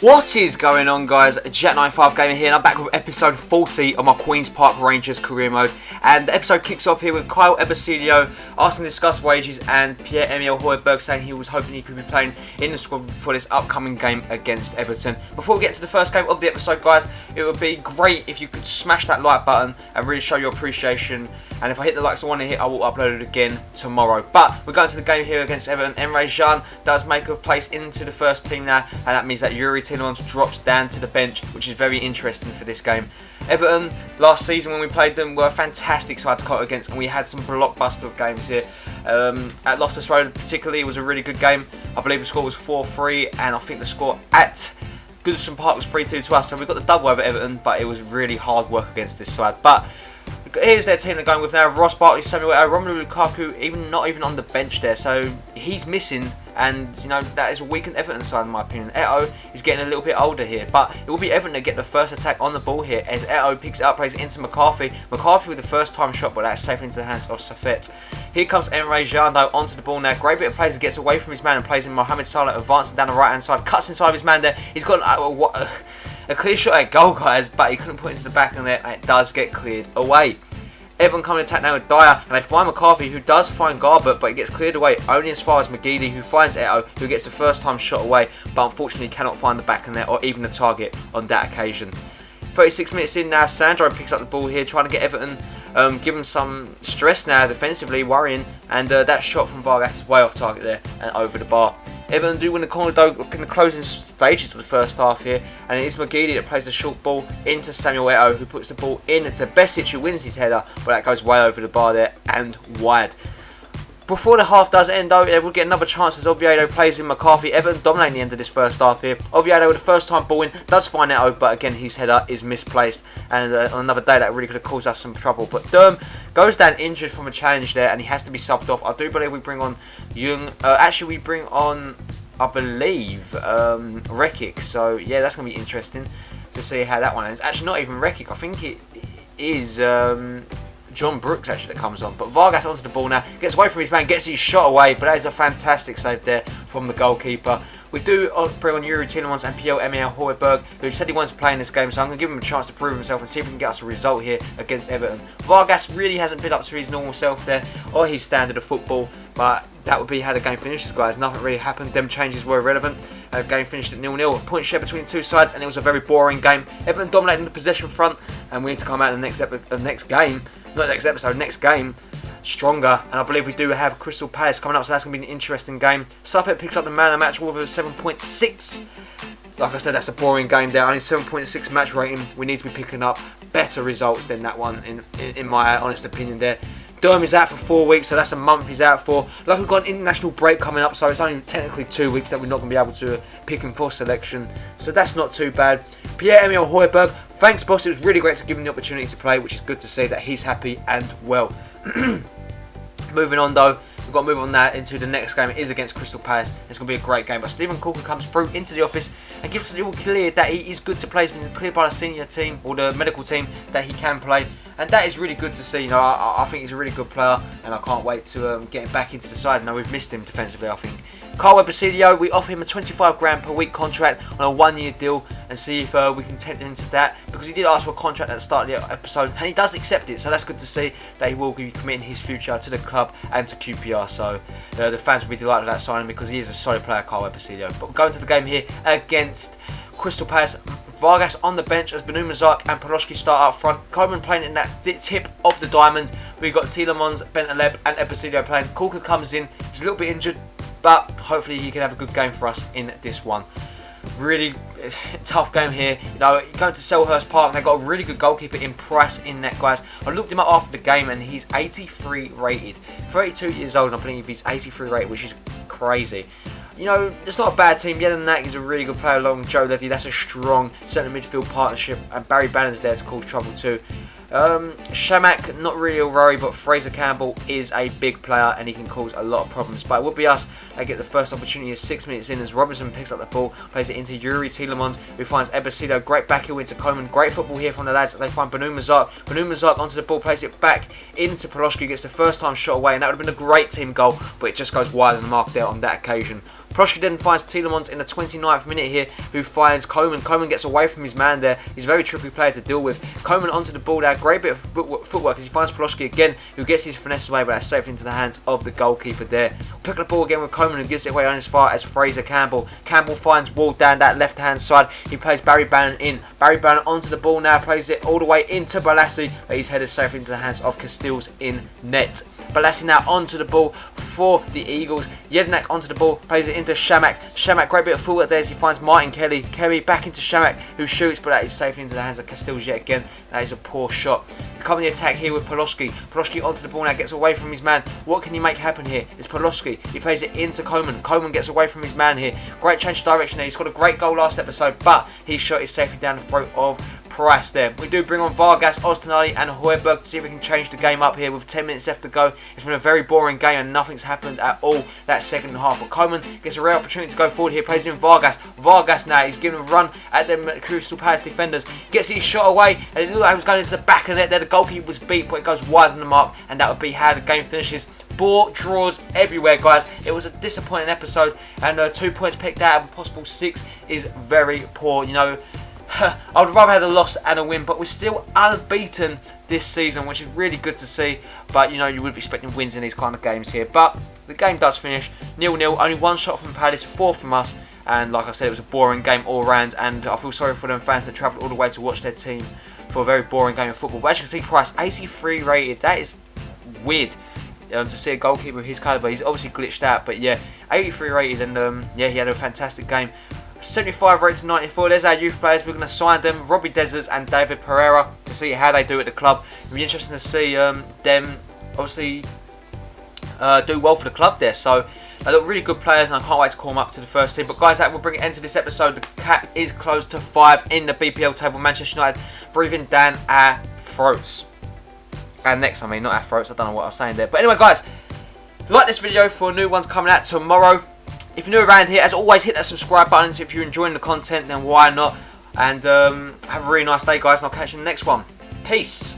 What is going on, guys? Jet95 Gamer here, and I'm back with episode 40 of my Queen's Park Rangers career mode. And the episode kicks off here with Kyle Ebersilio asking to discuss wages, and Pierre-Emile Højbjerg saying he was hoping he could be playing in the squad for this upcoming game against Everton. Before we get to the first game of the episode, guys, it would be great if you could smash that like button and really show your appreciation. And if I hit the likes I want to hit, I will upload it again tomorrow. But we're going to the game here against Everton. Emre Can does make a place into the first team now, and that means that Yuri Tillemans drops down to the bench, which is very interesting for this game. Everton, last season when we played them, were a fantastic side to cope against, and we had some blockbuster games here. At Loftus Road particularly, it was a really good game. I believe the score was 4-3, and I think the score at Goodison Park was 3-2 to us, so we got the double over Everton, but it was really hard work against this side. But here's their team they're going with now: Ross Barkley, Samuel Romelu Lukaku, not even on the bench there, so he's missing. And you know, that is a weakened Everton side in my opinion. Eto'o is getting a little bit older here, but it will be Everton to get the first attack on the ball here as Eto'o picks it up, plays it into McCarthy. McCarthy with the first time shot, but that's safe into the hands of Safet. Here comes Emre Can though onto the ball now. Great bit of plays, gets away from his man and plays in Mohamed Salah, advancing down the right hand side, cuts inside of his man there. He's got a clear shot at goal, guys, but he couldn't put it into the back of there, and it does get cleared away. Everyone coming to attack now with Dyer, and they find McCarthy, who does find Garbett, but it gets cleared away only as far as McGeady, who finds Eto'o, who gets the first time shot away, but unfortunately cannot find the back of net or even the target on that occasion. 36 minutes in now, Sandro picks up the ball here, trying to get Everton, give them some stress now defensively, worrying, and that shot from Vargas is way off target there and over the bar. Everton do win the corner though in the closing stages of the first half here, and it is McGeady that plays the short ball into Samuel Eto'o, who puts the ball in to Besic, who wins his header, but that goes way over the bar there and wide. Before the half does end though, they will get another chance as Oviedo plays in McCarthy. Everton dominating the end of this first half here. Oviedo with the first time ball in, does find Eto'o, but again his header is misplaced, and on another day that really could have caused us some trouble. But Durm goes down injured from a challenge there, and he has to be subbed off. I do believe we bring on actually we bring on, I believe, Rekic. So yeah, that's going to be interesting to see how that one ends. Actually not even Rekic, I think it is John Brooks actually that comes on. But Vargas onto the ball now, gets away from his man, gets his shot away, but that is a fantastic save there from the goalkeeper. We do bring on Yuri Tillemans and Pierre-Emile Højbjerg, who said he wants to play in this game, so I'm going to give him a chance to prove himself and see if we can get us a result here against Everton. Vargas really hasn't been up to his normal self there, or his standard of football, but that would be how the game finishes, guys. Nothing really happened, them changes were irrelevant. The game finished at 0-0, a point share between the two sides, and it was a very boring game. Everton dominating the possession front, and we need to come out in the next game stronger, and I believe we do have Crystal Palace coming up, so that's going to be an interesting game. Suffolk picks up the man of the match with a 7.6. Like I said, that's a boring game there, only 7.6 match rating. We need to be picking up better results than that one, in my honest opinion there. Durham is out for 4 weeks, so that's a month he's out for. Like, we've got an international break coming up, so it's only technically 2 weeks that we're not going to be able to pick him for selection. So that's not too bad. Pierre-Emile Højbjerg, thanks boss, it was really great to give him the opportunity to play, which is good to see that he's happy and well. Moving on though, we've got to move on now into the next game. It is against Crystal Palace. It's going to be a great game, but Stephen Corker comes through into the office and gives us it all clear that he is good to play. He's been cleared by the senior team or the medical team that he can play, and that is really good to see. You know, I think he's a really good player, and I can't wait to get him back into the side. I know we've missed him defensively, I think. Kyle Ebersilio, we offer him a 25 grand per week contract on a 1-year deal and see if we can tempt him into that, because he did ask for a contract at the start of the episode and he does accept it, so that's good to see that he will be committing his future to the club and to QPR. So the fans will be delighted with that signing, because he is a solid player, Kyle Ebersilio. But we're going to the game here against Crystal Palace. Vargas on the bench as Benu Mazak and Podolski start up front. Coleman playing in that tip of the diamond. We've got Tillemans, Bentaleb and Ebersilio playing. Corker comes in, he's a little bit injured, but hopefully he can have a good game for us in this one. Really tough game here. You know, going to Selhurst Park, and they've got a really good goalkeeper in Price in net, guys. I looked him up after the game and he's 83 rated. 32 years old, and I believe he's 83 rated, which is crazy. You know, it's not a bad team. Yet than that, he's a really good player along with Joe Ledley. That's a strong centre midfield partnership, and Barry Bannon's there to cause trouble too. Shamak, not really a worry, but Fraser Campbell is a big player and he can cause a lot of problems. But it would be us that get the first opportunity as 6 minutes in, as Robinson picks up the ball, plays it into Yuri Tillemans, who finds Ebersilio. Great back heel into Coleman. Great football here from the lads as they find Benu Mazak. Benu Mazak onto the ball, plays it back into Podolski, gets the first time shot away, and that would have been a great team goal, but it just goes wide of the mark there on that occasion. Ploshki then finds Tielemans in the 29th minute here, who finds Coman. Coman gets away from his man there. He's a very tricky player to deal with. Coman onto the ball there. Great bit of footwork as he finds Ploshki again, who gets his finesse away, but that's safe into the hands of the goalkeeper there. Pick up the ball again with Coman, who gives it away on as far as Fraser Campbell. Campbell finds Ward down that left-hand side. He plays Barry Bannon in. Barry Bannon onto the ball now, plays it all the way into Balassi, but his head is safe into the hands of Castells in net. Balassi now onto the ball for the Eagles. Jednak onto the ball, plays it into Shamak. Shamak, great bit of footwork there as he finds Martin Kelly. Kelly back into Shamak, who shoots, but that is safely into the hands of Castells yet again. That is a poor shot. Coming the attack here with Ploshki. Ploshki onto the ball now, gets away from his man. What can he make happen here? It's Ploshki. He plays it into Coman. Coman gets away from his man here. Great change of direction there. He's got a great goal last episode, but his shot is safely down the throat of Price there. We do bring on Vargas, Ostinelli and Højbjerg to see if we can change the game up here with 10 minutes left to go. It's been a very boring game and nothing's happened at all that second half. But Coman gets a rare opportunity to go forward here, plays in Vargas. Vargas now, he's giving a run at the Crystal Palace defenders. Gets his shot away and it looked like it was going into the back of the net there. The goalkeeper was beat, but it goes wide on the mark, and that would be how the game finishes. Ball draws everywhere, guys. It was a disappointing episode, and 2 points picked out of a possible 6 is very poor. You know, I would rather have a loss and a win, but we're still unbeaten this season, which is really good to see. But you know, you would be expecting wins in these kind of games here. But the game does finish 0-0. Only one shot from Palace, 4 from us. And like I said, it was a boring game all round. And I feel sorry for them fans that travelled all the way to watch their team for a very boring game of football. But as you can see, Price 83 rated. That is weird. To see a goalkeeper of his calibre. He's obviously glitched out, but yeah, 83 rated, and yeah, he had a fantastic game. 75 rated to 94. There's our youth players. We're going to sign them, Robbie Desers and David Pereira, to see how they do at the club. It'll be interesting to see them obviously do well for the club there. So they look really good players, and I can't wait to call them up to the first team. But guys, that will bring an end to this episode. The cap is close to 5 in the BPL table. Manchester United breathing down our throats. And next, I mean, not our throats. I don't know what I was saying there. But anyway, guys, like this video for new ones coming out tomorrow. If you're new around here, as always, hit that subscribe button. If you're enjoying the content, then why not? And have a really nice day, guys, and I'll catch you in the next one. Peace.